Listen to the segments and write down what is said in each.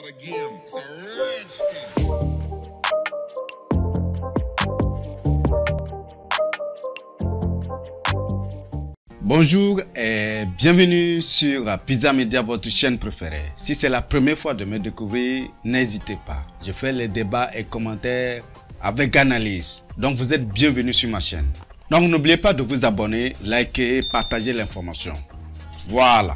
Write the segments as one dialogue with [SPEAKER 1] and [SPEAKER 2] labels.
[SPEAKER 1] again. It's a rich thing.
[SPEAKER 2] Bonjour et bienvenue sur Pizza Media, votre chaîne préférée. Si c'est la première fois de me découvrir, n'hésitez pas. Je fais les débats et commentaires avec analyse. Donc vous êtes bienvenus sur ma chaîne. Donc n'oubliez pas de vous abonner, liker et partager l'information. Voilà.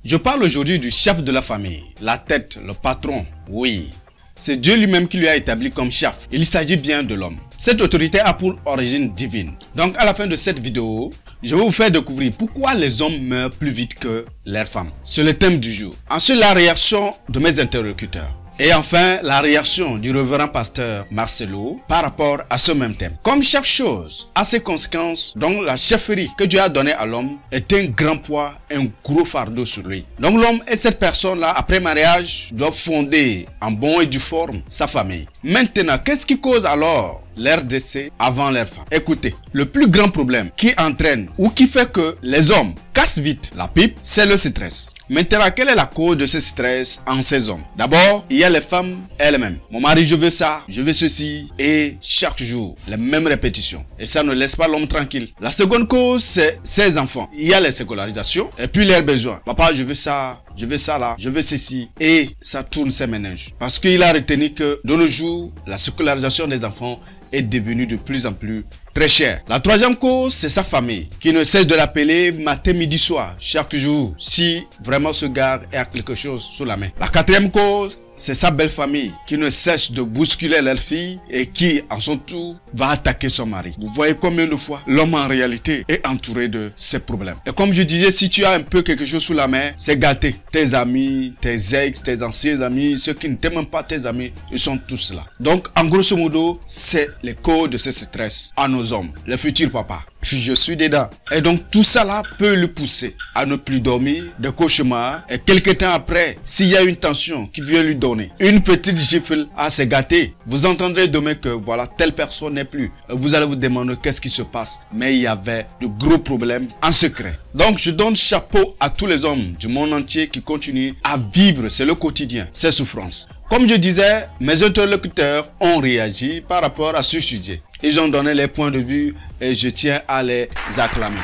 [SPEAKER 2] Je parle aujourd'hui du chef de la famille, la tête, le patron, oui. C'est Dieu lui-même qui lui a établi comme chef. Il s'agit bien de l'homme. Cette autorité a pour origine divine. Donc à la fin de cette vidéo, je vais vous faire découvrir pourquoi les hommes meurent plus vite que leurs femmes. C'est le thème du jour. Ensuite, la réaction de mes interlocuteurs. Et enfin, la réaction du révérend pasteur Marcelo par rapport à ce même thème. Comme chaque chose a ses conséquences, donc la chefferie que Dieu a donnée à l'homme est un grand poids, un gros fardeau sur lui. Donc l'homme et cette personne-là, après mariage, doivent fonder en bon et due forme sa famille. Maintenant, qu'est-ce qui cause alors leur décès avant leur femme? Écoutez, le plus grand problème qui entraîne ou qui fait que les hommes cassent vite la pipe, c'est le stress. Maintenant, quelle est la cause de ce stress en ces hommes? D'abord, il y a les femmes elles-mêmes. Mon mari, je veux ça, je veux ceci, et chaque jour, les mêmes répétitions. Et ça ne laisse pas l'homme tranquille. La seconde cause, c'est ses enfants. Il y a les scolarisations et puis leurs besoins. Papa, je veux ça, je veux ça là, je veux ceci. Et ça tourne ses méninges. Parce qu'il a retenu que de nos jours, la scolarisation des enfants est devenue de plus en plus très chère. La troisième cause, c'est sa famille, qui ne cesse de l'appeler matin, midi, soir, chaque jour, si vraiment ce gars a quelque chose sous la main. La quatrième cause, c'est sa belle famille qui ne cesse de bousculer leur fille et qui, en son tour, va attaquer son mari. Vous voyez combien de fois l'homme en réalité est entouré de ces problèmes. Et comme je disais, si tu as un peu quelque chose sous la main, c'est gâté. Tes amis, tes ex, tes anciens amis, ceux qui ne t'aiment même pas tes amis, ils sont tous là. Donc, en grosso modo, c'est les causes de ce stress à nos hommes, les futurs papas. Puis je suis dedans. Et donc tout ça là peut le pousser à ne plus dormir, des cauchemars. Et quelques temps après, s'il y a une tension qui vient lui donner une petite gifle à se gâter, vous entendrez demain que voilà, telle personne n'est plus. Et vous allez vous demander qu'est-ce qui se passe. Mais il y avait de gros problèmes en secret. Donc je donne chapeau à tous les hommes du monde entier qui continuent à vivre, c'est le quotidien, ces souffrances. Comme je disais, mes interlocuteurs ont réagi par rapport à ce sujet. Ils ont donné les points de vue et je tiens à les acclamer.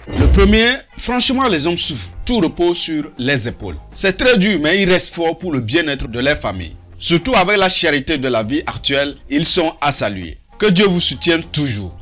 [SPEAKER 2] Le premier, franchement, les hommes souffrent. Tout repose sur les épaules. C'est très dur, mais ils restent forts pour le bien-être de leur famille. Surtout avec la charité de la vie actuelle, ils sont à saluer. Que Dieu vous soutienne toujours.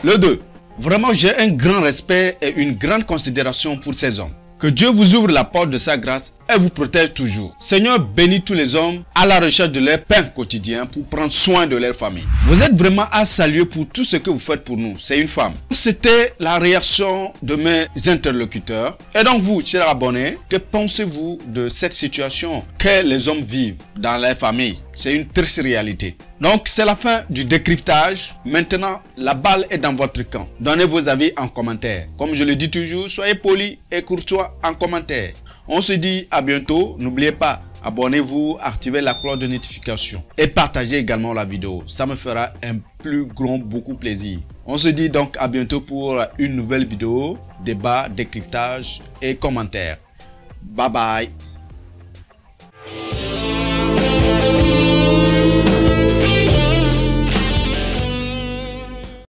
[SPEAKER 2] Le 2, vraiment, j'ai un grand respect et une grande considération pour ces hommes. Que Dieu vous ouvre la porte de sa grâce et vous protège toujours. Seigneur, bénis tous les hommes à la recherche de leur pain quotidien pour prendre soin de leur famille. Vous êtes vraiment à saluer pour tout ce que vous faites pour nous. C'est une femme. C'était la réaction de mes interlocuteurs. Et donc vous, chers abonnés, que pensez-vous de cette situation que les hommes vivent dans leur famille? C'est une triste réalité. Donc c'est la fin du décryptage. Maintenant, la balle est dans votre camp. Donnez vos avis en commentaire. Comme je le dis toujours, soyez polis et courtois en commentaire. On se dit à bientôt. N'oubliez pas, abonnez-vous, activez la cloche de notification et partagez également la vidéo. Ça me fera un plus grand, beaucoup plaisir. On se dit donc à bientôt pour une nouvelle vidéo, débat, décryptage et commentaires. Bye bye.